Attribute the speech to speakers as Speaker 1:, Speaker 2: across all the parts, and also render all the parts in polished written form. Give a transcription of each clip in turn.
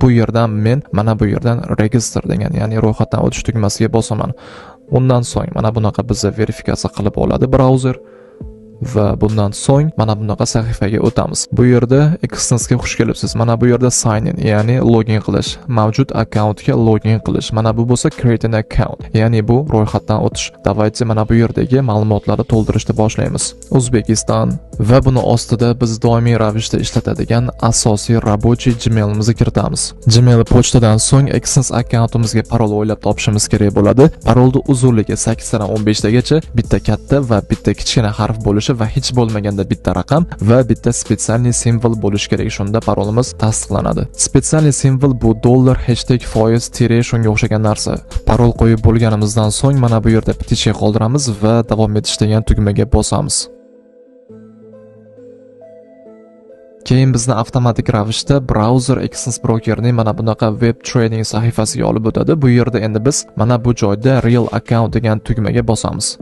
Speaker 1: Bu yerdan men mana bu yerdan register degan, ya'ni ro'yxatdan o'tish tugmasiga bosaman. Undan so'ng mana bunaqa bizni verifikatsiya qilib oladi brauzer. Va bundan so'ng mana bunaqa sahifaga o'tamiz. Bu yerda Extensga xush kelibsiz. Mana bu yerda sign in, ya'ni login qilish, mavjud akkauntga login qilish. Mana bu bo'lsa create an account, ya'ni bu ro'yxatdan o'tish. Davaychi mana bu yerdagi ma'lumotlarni to'ldirishni boshlaymiz. O'zbekiston va buni ostida biz doimiy ravishda ishlatadigan asosiy rabochiy Gmail'imizni kiritamiz. Gmail pochtadan so'ng Extens akkauntimizga parol o'ylab topishimiz kerak bo'ladi. Parolning uzunligi 8 dan 15 tagacha, bitta katta va bitta kichkina harf bo'lishi va hech bo'lmaganda bitta raqam va bitta spetsialniy simvol bo'lishi kerak. Shunda parolimiz tasdiqlanadi. Spetsialniy simvol bu dollar, hashtag, foiz, tire shunga o'xshagan narsa. Parol qo'yib bo'lganimizdan so'ng mana bu yerda bitishga qoldiramiz va davom etish degan tugmaga bosamiz. Keyin bizni avtomatik ravishda brauzer Extens Brokerning mana bunaqa web trading sahifasiga olib o'tadi. Bu yerda endi biz mana bu joyda real account degan tugmaga bosamiz.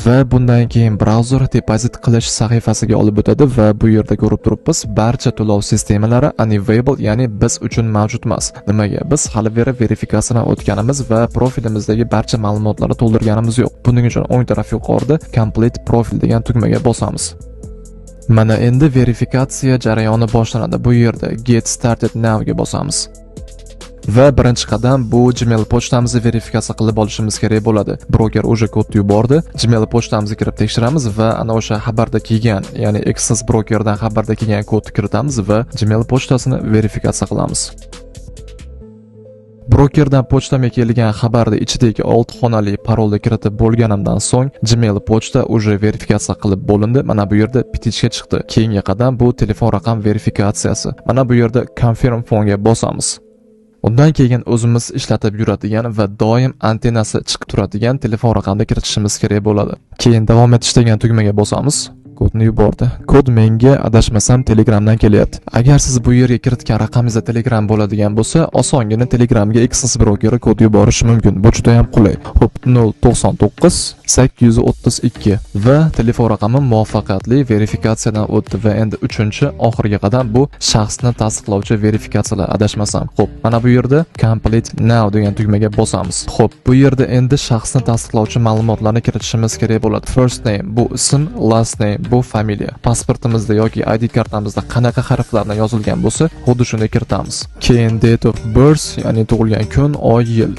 Speaker 1: Va bundan keyin brauzer depozit qilish sahifasiga olib o'tadi va bu yerda ko'rib turibmiz, barcha to'lov sistemalari unavailable, ya'ni biz uchun mavjud emas. Nimaga? Biz hali verifikatsiyadan o'tganimiz va profilimizdagi barcha ma'lumotlarni to'ldirganimiz yo'q. Buning uchun o'ng taraf yuqorida complete profile degan tugmaga bosamiz. Mana endi verifikatsiya jarayoni boshlanadi. Bu yerda get started now ga bosamiz. Va birinchi qadam bu Gmail pochtamizni verifikatsiya qilib olishimiz kerak bo'ladi. Broker o'sha kodni yubordi. Gmail pochtamizga kirib tekshiramiz va ana o'sha xabarda kelgan, ya'ni Extens Brokerdan xabarda kelgan kodni kiritamiz va Gmail pochtasini verifikatsiya qilamiz. Brokerdan pochtamga kelgan xabarda ichidagi 6 xonali parolni kiritib bo'lganimdan so'ng Gmail pochta o'sha verifikatsiya qilib bo'lindi. Mana bu yerda bitishga chiqdi. Keyingi qadam bu telefon raqam verifikatsiyasi. Mana bu yerda confirm phone'ga bosamiz. Undan keyin o'zimiz ishlatib yuradigan va doim antennasi chiqib turadigan telefon raqamini kiritishimiz kerak bo'ladi. Keyin davom etish degan tugmaga bosamiz. Kodni yubordi. Kod menga adashmasam Telegramdan kelyapti. Agar siz bu yerga kiritgan raqamingizda Telegram bo'ladigan bo'lsa, osongina Telegramga Extens Broker kod yuborish mumkin. Bu juda ham qulay. Xo'p, 099 832 va telefon raqami muvaffaqiyatli verifikatsiyadan o'tdi va endi 3-oxirgi qadam bu shaxsni tasdiqlovchi verifikatsiyalar, adashmasam. Xo'p, mana bu yerda complete now degan tugmaga bosamiz. Xo'p, bu yerda endi shaxsni tasdiqlovchi ma'lumotlarni kiritishimiz kerak bo'ladi. First name bu ism, last name bu familiya. Pasportimizda yoki ID kartamizda qanaqa harflardan yozilgan bo'lsa, xuddi shuni kiritamiz. Keyin date of birth, ya'ni tug'ilgan kun, oy, yil.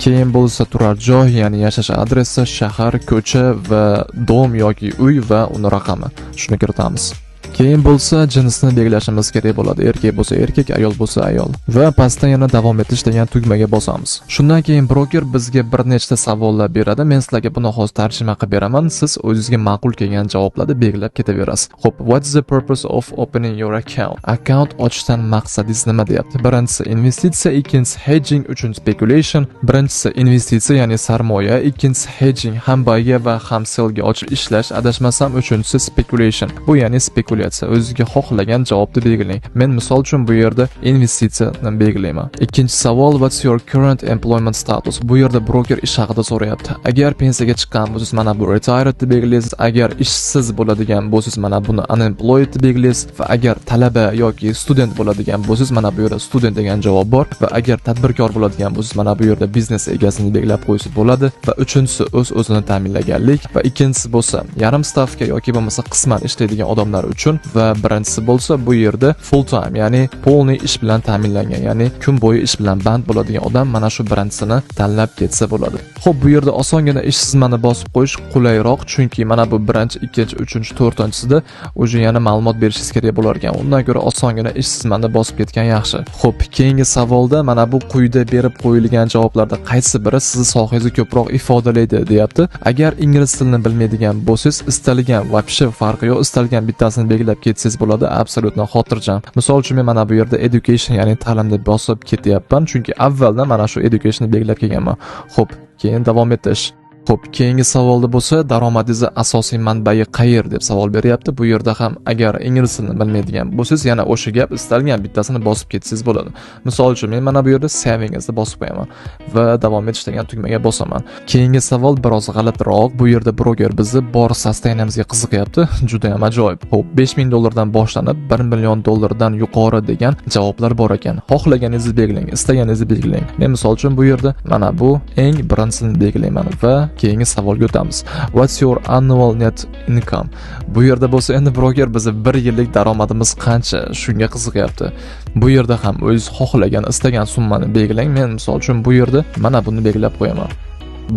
Speaker 1: Keyin bo'lsa turar joy, ya'ni yashash adresi, shahar, ko'cha va dom yoki uy va uni raqami. Shuni kiritamiz. Keyin bo'lsa jinsni belgilashimiz kerak bo'ladi. Erkak bo'lsa erkak, ayol bo'lsa ayol. Va pastda yana davom etish degan tugmaga bosamiz. Shundan keyin broker bizga bir nechta savollar beradi. Men sizlarga buni hozir tarjima qilib beraman. Siz o'zingizga ma'qul kelgan javoblarni belgilab ketaverasiz. Xo'p, what is the purpose of opening your account? Account ochishdan maqsadingiz nima deyapti? Birinchisi investitsiya, ikkinchisi hedging, uchinchi speculation. Birinchisi investitsiya, ya'ni sarmoya, ikkinchisi hedging, ham buyga va ham sellga ochib ishlash, adashmasam uchinchisi speculation. Bu ya'ni spekulatsiya. O'zingizga xohlagan javobni belgilang. Men misol uchun bu yerda investitsiyani belgilayman. Ikkinchi savol, what's your current employment status? Bu yerda broker ish haqida so'rayapti. Agar pensiyaga chiqqan bo'lsangiz, mana bu retired deb belgilaysiz. Agar ishsiz bo'ladigan bo'lsangiz, mana buni unemployed deb belgilaysiz. Va agar talaba yoki student bo'ladigan bo'lsangiz, mana bu yerda student degan javob bor. Va agar tadbirkor bo'ladigan bo'lsangiz, mana bu yerda biznes egasini belgilab qo'ysangiz bo'ladi. Va uchinchisi o'z-o'zini ta'minlaganlik. Va ikkinchisi bo'lsa yarim stavka yoki bo'lmasa qisman ishlaydigan odamlar uchun. Va birinchisi bo'lsa bu yerda full time, ya'ni polniy ish bilan ta'minlangan, ya'ni kun bo'yi ish bilan band bo'ladigan odam mana shu birinchisini tanlab ketsa bo'ladi. Xo'p, bu yerda osongina ishsizmani bosib qo'yish qulayroq, chunki mana bu birinchi, ikkinchi, uchinchi, to'rtinchisida o'zi yana ma'lumot berishingiz kerak bo'lar ekan. Undan ko'ra osongina ishsizmani bosib ketgan yaxshi. Xo'p, keyingi savolda mana bu quyida berib qo'yilgan javoblarda qaysi biri sizni sohangizni ko'proq ifodalaydi deyapti. Agar ingliz tilini bilmaydigan bo'lsangiz, istalgan вообще farqi yo'q, istalgan bittasini belgilab ketsangiz bo'ladi, absolutno xotirjam. Misol uchun men mana bu yerda education, ya'ni ta'lim deb bosib ketyapman, chunki avvaldan mana shu education belgilab kelganman. Xo'p, keyin davom etish. Xo'p, keyingi savolda bo'lsa, daromadingiz asosiy manbai qayer deb savol beryapti. Bu yerda ham agar ingliz tilini bilmaydigan bo'lsangiz, yana o'sha gap istalgan bittasini bosib ketsangiz bo'ladi. Misol uchun men mana bu yerda savingizni bosib qo'yaman va davom etish degan tugmaga bosaman. Keyingi savol biroz g'alatiroq. Bu yerda broker bizni bor sustainamizga qiziqyapti. Juda ham ajoyib. Xo'p, $5000 dan boshlanib $1 million dan yuqori degan javoblar bor ekan. Xohlaganingizni belgilang, istaganingizni belgilang. Men misol uchun bu yerda mana bu eng birinchisini belgilayman va keyingi savolga o'tamiz. What's your annual net income? Bu yerda bo'lsa endi broker bizni 1 yillik daromadimiz qancha, shunga qiziqyapti. Bu yerda ham o'zingiz xohlagan, istagan summani belgilang. Men misol uchun bu yerda mana buni belgilab qo'yaman.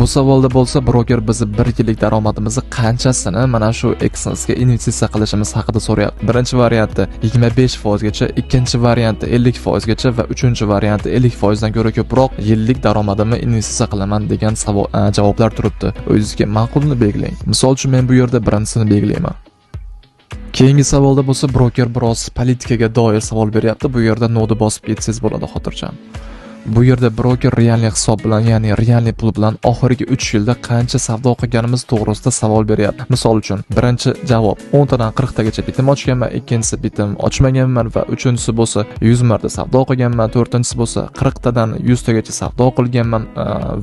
Speaker 1: Bu savolda bo'lsa broker bizni 1 yillik daromadimizni qanchasini mana shu Exness'ga investitsiya qilishimiz haqida so'rayapti. Birinchi variantda 25% gacha, ikkinchi variantda 50% gacha va uchinchi variantda 50% dan ko'ra ko'proq yillik daromadimni investitsiya qilaman degan javoblar turibdi. O'zingizga ma'qulni belgilang. Misol uchun men bu yerda birinchisini belgilayman. Keyingi savolda bo'lsa broker biroz politikaga doir savol beryapti. Bu yerda nodni bosib ketsangiz bo'ladi xotirjam. Bu yerda broker realniy hisob bilan, ya'ni realniy pul bilan oxirgi 3 yilda qancha savdo qilganimiz to'g'risida savol beryapti. Misol uchun, birinchi javob 10 tadan 40 tagacha bitim ochganman, ikkinchisi bitim ochmaganman va uchinchisi bo'lsa 100 marta savdo qilganman, to'rtinchisi bo'lsa 40 tadan 100 tagacha savdo qilganman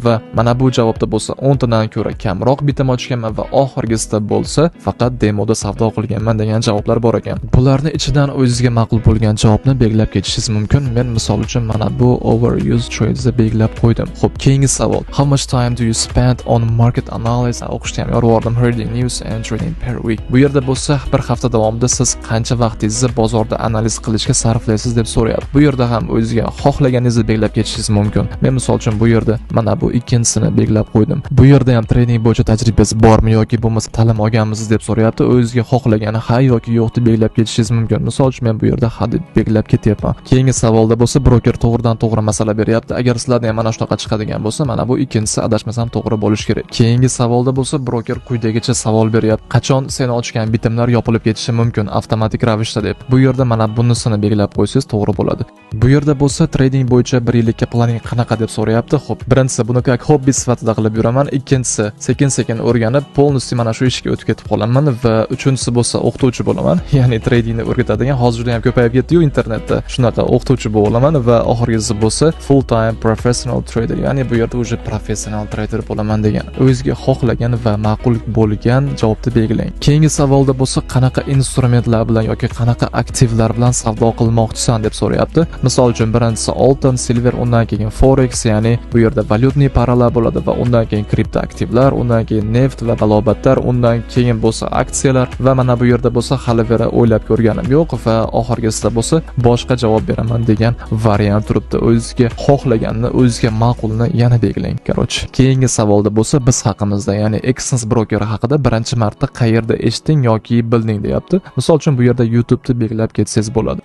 Speaker 1: va mana bu javobda bo'lsa 10 tadan ko'ra kamroq bitim ochganman va oxirgisida bo'lsa faqat demoda savdo qilganman degan javoblar bor ekan. Bularni ichidan o'zingizga ma'qul bo'lgan javobni belgilab ketishingiz mumkin. Men misol uchun mana bu overuse trades'ni belgilab qo'ydim. Xo'p, keyingi savol. How much time do you spend on market analysis? O'qishda ham yorvordim, reading news and trading per week. Bu yerda bo'lsa bir hafta davomida siz qancha vaqtingizni bozorda analiz qilishga sarflaysiz deb so'rayapti. Bu yerda ham o'zingizga xohlaganingizni belgilab ketishingiz mumkin. Men misol uchun bu yerda mana bu ikkinchisini belgilab qo'ydim. Bu yerda ham trading bo'yicha tajribasi bormi yoki bo'lmasa ta'lim olganmisiz deb so'rayapti. O'zingizga xohlagani ha yoki yo'q deb belgilab ketishingiz mumkin. Misol uchun men bu yerda ha deb belgilab ketyapman. Keyingi savolda bo'lsa broker to'g'ridan-to'g'ri masala beryapti. Agar sizlarda ham mana shunaqa chiqadigan bo'lsa, mana bu ikkinchisi adashmasam to'g'ri bo'lishi kerak. Keyingi savolda bo'lsa broker quyidagicha savol beryapti. Qachon sen ochgan bitimlar yopilib ketishi mumkin avtomatik ravishda deb. Bu yerda mana bunisini belgilab qo'ysangiz to'g'ri bo'ladi. Bu yerda bo'lsa trading bo'yicha 1 yillikka planing qanaqa deb so'rayapti. Xo'p, birinchisi buni как hobbi sifatida qilib yuraman, ikkinchisi sekin-sekin o'rganib, polностью mana shu ishga o'tib ketib qolaman va uchinchisi bo'lsa o'qituvchi bo'laman. Ya'ni tradingni o'rgatadigan hozirda ham ko'payib ketdi-yu internetda. Shunaqa o'qituvchi bo'laman va oxirgisi bo'lsa full time professional trader, ya'ni bu yerda o'zi professional trader bo'laman degan. O'zingizga xohlagan va ma'qul bo'lgan javobni belgilang. Keyingi savolda bo'lsa qanaqa instrumentlar bilan yoki qanaqa aktivlar bilan savdo qilmoqchisan deb so'rayapti. Misol uchun birinchisi oltin, silver, undan keyin forex, ya'ni bu yerda valyutniy paralar bo'ladi va undan keyin kripto aktivlar, undan keyin neft va balobatlar, undan keyin bo'lsa aksiyalar va mana bu yerda bo'lsa hali vera o'ylab ko'rganim yo'q va oxirgisida bo'lsa boshqa javob beraman degan variant turibdi. O'zingizga xohlaganni, o'zingizga ma'qulni yana belgilang. Qaroch, keyingi savolda bo'lsa biz haqimizda, ya'ni Exness brokeri haqida birinchi marta qayerda eshitding yoki bilding deyapti. Misol uchun bu yerda YouTube'da belgilab ketsangiz bo'ladi.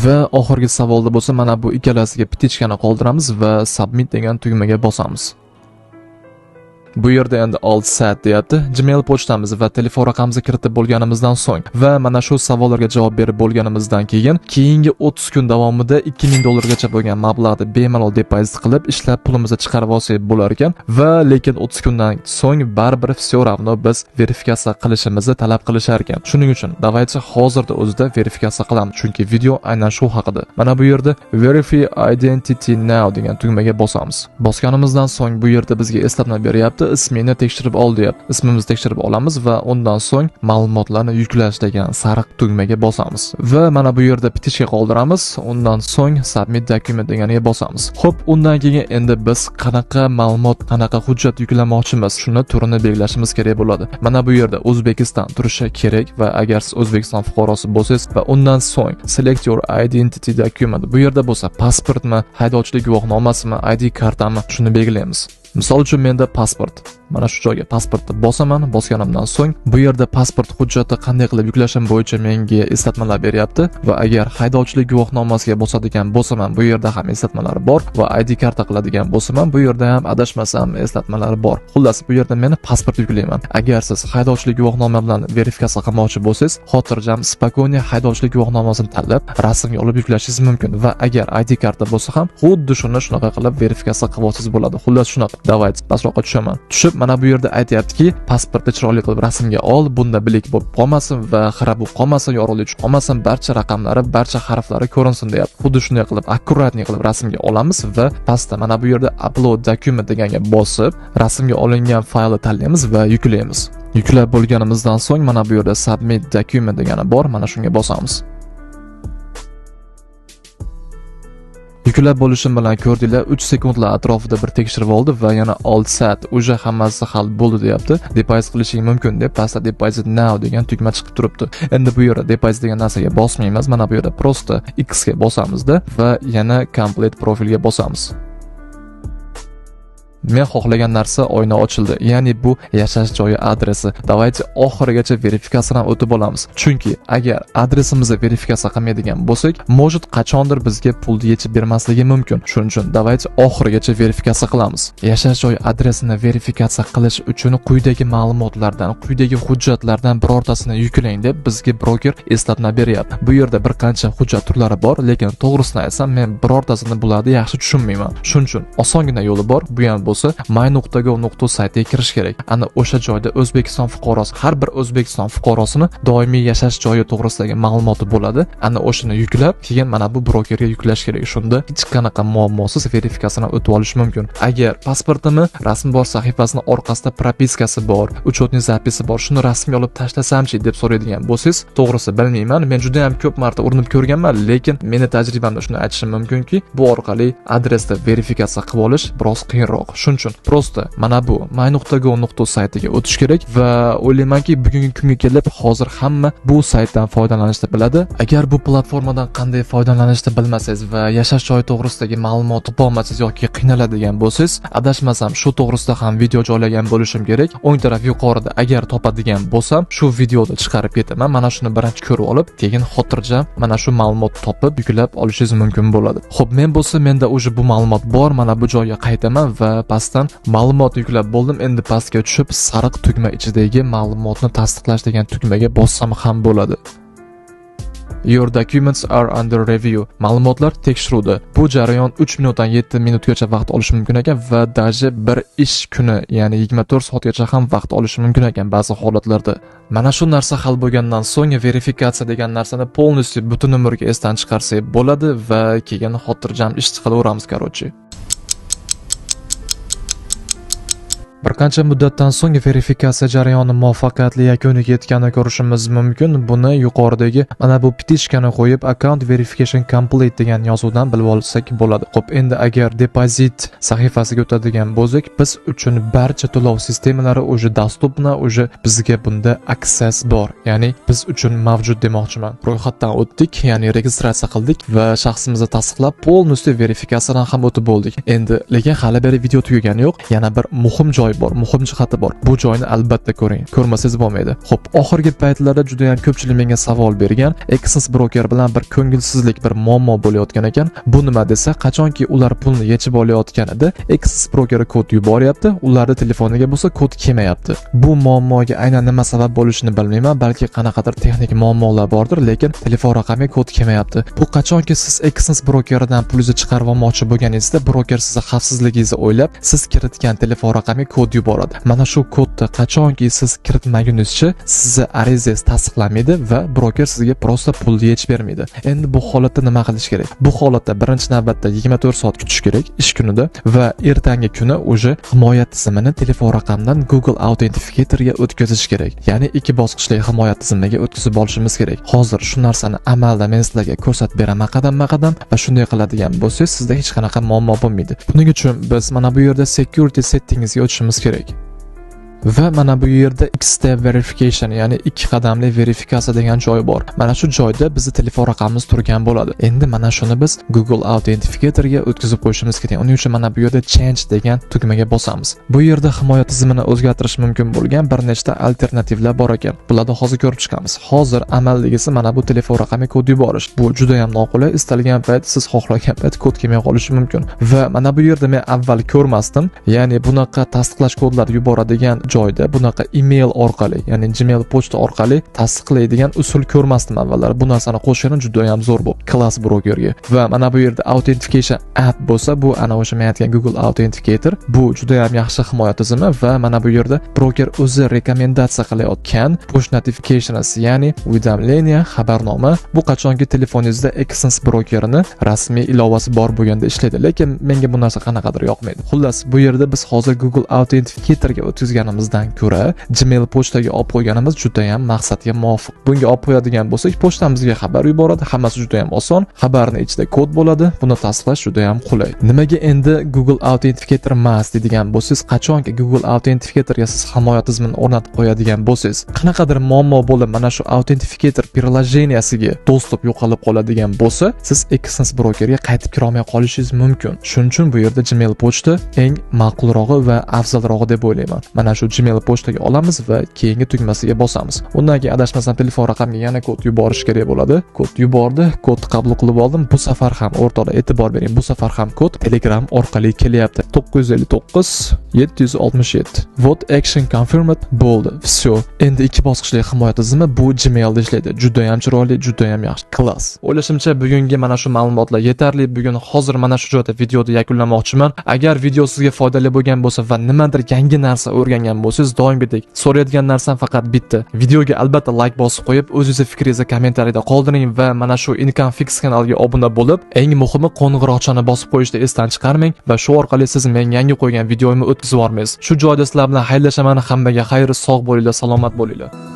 Speaker 1: Va oxirgi savolda bo'lsa mana bu ikkalasiga pitichkani qoldiramiz va submit degan tugmaga bosamiz. Bu yerda endi alt sat deyapti. Gmail pochtamiz va telefon raqamimizni kiritib bo'lganimizdan so'ng va mana shu savollarga javob berib bo'lganimizdan keyin keyingi 30 kun davomida $2000 gacha bo'lgan mablag'ni bemalol depozit qilib ishlab pulimizni chiqarib olsak bo'lar ekan va lekin 30 kundan so'ng baribir все равно biz verifikatsiya qilishimizni talab qilishar ekan. Shuning uchun davaychi hozirda o'zida verifikatsiya qilamiz, chunki video aynan shu haqida. Mana bu yerda verify identity now degan tugmaga bosamiz. Bosganimizdan so'ng bu yerda bizga eslatma beryapti. Ismini tekshirib ol deyapti. Ismimizni tekshirib olamiz va undan so'ng ma'lumotlarni yuklash degan sariq tugmaga bosamiz. Va mana bu yerda bitishga qoldiramiz. Undan so'ng submit document deganiga bosamiz. Xo'p, undan keyin endi biz qanaqa ma'lumot, qanaqa hujjat yuklamoqchimiz, shuni turini belgilashimiz kerak bo'ladi. Mana bu yerda O'zbekiston turishi kerak va agar siz O'zbekiston fuqarosi bo'lsangiz va undan so'ng select your identity document. Bu yerda bo'lsa pasportmi, haydovchilik guvohnomasimi, ID kartami, shuni belgilaymiz. Misol uchun menda pasport. mana shu joyga pasportni bosaman. Bosganimdan so'ng bu yerda pasport hujjati qanday qilib yuklashim bo'yicha menga eslatmalar beryapti va agar haydovchilik guvohnomasiga bosadigan bo'lsam, bu yerda ham eslatmalar bor va ID karta qiladigan bo'lsam, bu yerda ham adashmasam eslatmalar bor. Xullas, bu yerda men pasport yuklayman. Agar siz haydovchilik guvohnoma bilan verifikatsiya qilmoqchi bo'lsangiz, xotirjam spokойно haydovchilik guvohnomasini tanlab rasmga olib yuklashingiz mumkin va agar ID karta bo'lsa ham xuddi shunaqa qilib verifikatsiya qilib olsangiz bo'ladi. Xullas shunaqa. Davayt, pastroqqa tushaman. Tushib, mana bu yerda aytayaptiki, pasportni chiroyli qilib rasmga ol, bunda bilik bo'lib qolmasin va xira bo'lib qolmasin, yorug'lik tushib qolmasin, barcha raqamlari, barcha harflari ko'rinsin deyapti. Xuddi shunday qilib akkuratni qilib rasmga olamiz va pastda mana bu yerda upload document deganga bosib, rasmga olingan faylni tanlaymiz va yuklaymiz. Yuklab bo'lganimizdan so'ng mana bu yerda submit document degani bor, mana shunga bosamiz. Yuklab bo'lishim bilan ko'rdinglar, 3 sekundlar atrofida bir tekshirib oldi va yana all set, uje hammasi hal bo'ldi deyapti. Deposit qilishing mumkin deb pastda deposit now degan tugma chiqib turibdi. Endi bu yerda deposit degan narsaga bosmaymiz, mana bu yerda prosta X ga bosamizda va yana complete profilga bosamiz. Men xohlagan narsa oyna ochildi. Ya'ni bu yashash joyi adresi. Davaychi oxirigacha verifikatsiyadan o'tib olamiz. Chunki agar adresimizni verifikatsiya qilmaydigan bo'lsak, может qachondir bizga pulni yechib bermasligi mumkin. Shuning uchun davaychi oxirigacha verifikatsiya qilamiz. Yashash joyi adresini verifikatsiya qilish uchun quyidagi ma'lumotlardan, quyidagi hujjatlardan birortasini yuklang deb bizga broker eslatma beryapti. Bu yerda bir qancha hujjat turlari bor, lekin to'g'risini aytsam, men birortasini bularni yaxshi tushunmayman. Shuning uchun osongina yo'li bor. Bu ham bo'lsa my.gov saytiga kirish kerak. Ana o'sha joyda O'zbekiston fuqarosi, har bir O'zbekiston fuqarosining doimiy yashash joyi to'g'risidagi ma'lumoti bo'ladi. Ana o'shani yuklab, keyin mana bu brokerga yuklash kerak. Shunda hech qanaqa muammosiz verifikatsiyadan o'tib olish mumkin. Agar pasportimi rasmi bor sahifasining orqasida propiskasi bor, uchetniy zapisi bor, shuni rasmiy olib tashlasamchi deb so'raydigan bo'lsangiz, to'g'risi bilmayman. Men juda ham ko'p marta urinib ko'rganman, lekin meni tajribamda shuni aytishim mumkinki, bu orqali adresda verifikatsiya qilib olish biroz qiyinroq. Shuning uchun prosta mana bu my.gov saytiga o'tish kerak va o'ylaymanki bugungi kunga kelib hozir hamma bu saytdan foydalanishni biladi. Agar bu platformadan qanday foydalanishni bilmasangiz va yashash joyi to'g'risidagi ma'lumot topolmasangiz yoki qiynaladigan bo'lsangiz, adashmasam shu to'g'risida ham video joylagan bo'lishim kerak. O'ng taraf yuqorida agar topadigan bo'lsam, shu videoni chiqarib ketaman. Mana shuni birinchi ko'rib olib, keyin xotirjam mana shu ma'lumot topib yuklab olishingiz mumkin bo'ladi. Xo'p, men bo'lsa menda o'sha bu ma'lumot bor. Mana bu joyga qaytaman va pastdan ma'lumot yuklab bo'ldim. Endi pastga tushib, sariq tugma ichidagi ma'lumotni tasdiqlash degan tugmaga bossam ham bo'ladi. Your documents are under review. Ma'lumotlar tekshiruvda. Bu jarayon 3 minutdan 7 minutgacha vaqt olishi mumkin ekan va даже bir ish kuni, ya'ni 24 soatgacha ham vaqt olishi mumkin ekan ba'zi holatlarda. Mana shu narsa hal bo'lgandan so'ng verifikatsiya degan narsani полностью butun umrga esdan chiqarsak bo'ladi va keyin xotirjam ish qilaveramiz, короче. Bir qancha muddatdan so'ng verifikatsiya jarayoni muvaffaqiyatli yakuniga yetganini ko'rishimiz mumkin. Buni yuqoridagi mana bu petichkani qo'yib account verification complete degan yozuvdan bilib olsak bo'ladi. Xo'p, endi agar deposit sahifasiga o'tadigan bo'lsak, biz uchun barcha to'lov sistemalari o'zi dostupna, o'zi bizga bunda access bor. Ya'ni biz uchun mavjud demoqchiman. Ro'yxatdan o'tdik, ya'ni registratsiya qildik va shaxsimizni tasdiqlab, полностью verifikatsiyadan ham o'tib bo'ldik. Endi lekin hali beri video tugagani yo'q. Yana bir muhim joy bor, muhim jihati bor. Bu joyni albatta ko'ring. Ko'rmasangiz bo'lmaydi. Xo'p, oxirgi paytlarda juda ham ko'pchilik menga savol bergan, Access Broker bilan bir ko'ngilsizlik, bir muammo bo'layotgan ekan. Bu nima desa, qachonki ular pulni yechib olayotganida Access Broker kod yuboryapti, ularning telefoniga bo'lsa kod kelmayapti. Bu muammoga aynan nima sabab bo'lishini bilmayman, balki qanaqadir texnik muammolar bordir, lekin telefon raqamiga kod kelmayapti. Bu qachonki siz Access Brokerdan pulingizni chiqarib olmoqchi bo'lganingizda, broker sizni xavfsizligingizni o'ylab, siz kiritgan telefon raqamiga kod yuboradi. Mana shu kodni qachonki siz kiritmagunizcha sizni arizangiz tasdiqlanmaydi va broker sizga prosta pulni yechib bermaydi. Endi bu holatda nima qilish kerak? Bu holatda birinchi navbatda 24 soat kutish kerak ish kunida va ertangi kuni o'sha himoya tizimini telefon raqamdan Google Authenticatorga o'tkazish kerak. Ya'ni 2 bosqichli himoya tizimiga o'tkazib olishimiz kerak. Hozir shu narsani amalda men sizlarga ko'rsatib beraman qadam-qadam va shunday qiladigan bo'lsangiz sizda hech qanaqa muammo bo'lmaydi. Buning uchun biz mana bu yerda security settingsga o'tishimiz kerak. Va mana bu yerda X-step verification, ya'ni 2 qadamli verifikatsiya degan joy bor. Mana shu joyda bizning telefon raqamimiz turgan bo'ladi. Endi mana shuni biz Google Authenticator'ga o'tkazib qo'yishimiz kerak. Uning uchun mana bu yerda change degan tugmaga bosamiz. Bu yerda himoya tizimini o'zgartirish mumkin bo'lgan bir nechta alternativlar bor ekan. Bularni hozir ko'rib chiqamiz. Hozir amaldagisi mana bu telefon raqamiga kod yuborish. Bu juda ham noqulay. Istalgan payt siz xohlagan payt kod kelmay qolishi mumkin. Va mana bu yerda men avval ko'rmasdim. Ya'ni bunaqa tasdiqlash kodlari yuboradigan joyda bunaqa email orqali, ya'ni Gmail pochta orqali tasdiqlaydigan usul ko'rmasdim avvallari. Bu narsani qo'shishni juda ham zo'r bo'ldi Class Brokerga. Va mana bu yerda Authentication app bo'lsa, bu ana o'sha men aytgan Google Authenticator. Bu juda ham yaxshi himoya tizimi va mana bu yerda broker o'zi rekomendatsiya qilayotgan push notifications, ya'ni уведомление, xabarnoma bu qachonki telefoningizda Exens brokerini rasmiy ilovasi bor bo'lganda ishlaydi. Lekin menga bu narsa qanaqadir yoqmaydi. Xullas, bu yerda biz hozir Google Authenticator'ga o'tkazganimizdan ko'ra Gmail pochtaga olib qo'yganimiz juda ham maqsadga muvofiq. Bunga olib qo'yadigan bo'lsak, pochtamizga xabar yuboradi. Hammasi juda ham oson. Xabarning ichida kod bo'ladi. Buni tasdiqlash juda ham qulay. Nimaga endi Google Authenticator emas deydigan bo'lsangiz, qachonki Google Authenticator'ga siz himoya tizimini o'rnatib qo'yadigan bo'lsangiz, qanaqadir muammo bo'lib, mana shu Authenticator приложениesiga dostуп yo'qolib qoladigan bo'lsa, siz Exens brokerga qaytib kira olmay qolishingiz mumkin. Shuning uchun bu yerda Gmail pochta eng ma'qulrog'i va afzalrog'i deb o'ylayman. Mana shu Gmail pochtaga olamiz va keyingi tugmasiga bosamiz. Undan keyin adashmasam telefon raqamiga yana kod yuborish kerak bo'ladi. Kod yubordi, kodni qabul qilib oldim. Bu safar ham o'rtoqlar e'tibor bering, bu safar ham kod Telegram orqali kelyapti. 959 767. What action confirmed bo'ldi. Всё. Endi 2 bosqichli himoya tizimi bu Gmailda ishlaydi. Juda ham chiroyli, juda ham yaxshi. Klass. O'ylashimcha bugungi mana shu ma'lumotlar yetarli. Bugun hozir mana shu joyda videoni yakunlamoqchiman. Agar video sizga foydali bo'lgan bo'lsa va nimadir yangi narsa o'rgangan bo'lsangiz, doimgidek so'raydigan narsam faqat bitta. Videoga albatta like bosib qo'yib, o'zingizni fikringizni kommentariyada qoldiring va mana shu Income Fix kanaliga obuna bo'lib, eng muhimi qo'ng'iroqchani bosib qo'yishni esdan chiqarmang va shu orqali siz men yangi qo'ygan videomni o'tkazib olmaysiz. Shu joyda sizlar bilan xayrlashaman. Hammaga xayr, sog' bo'linglar, salomat bo'linglar.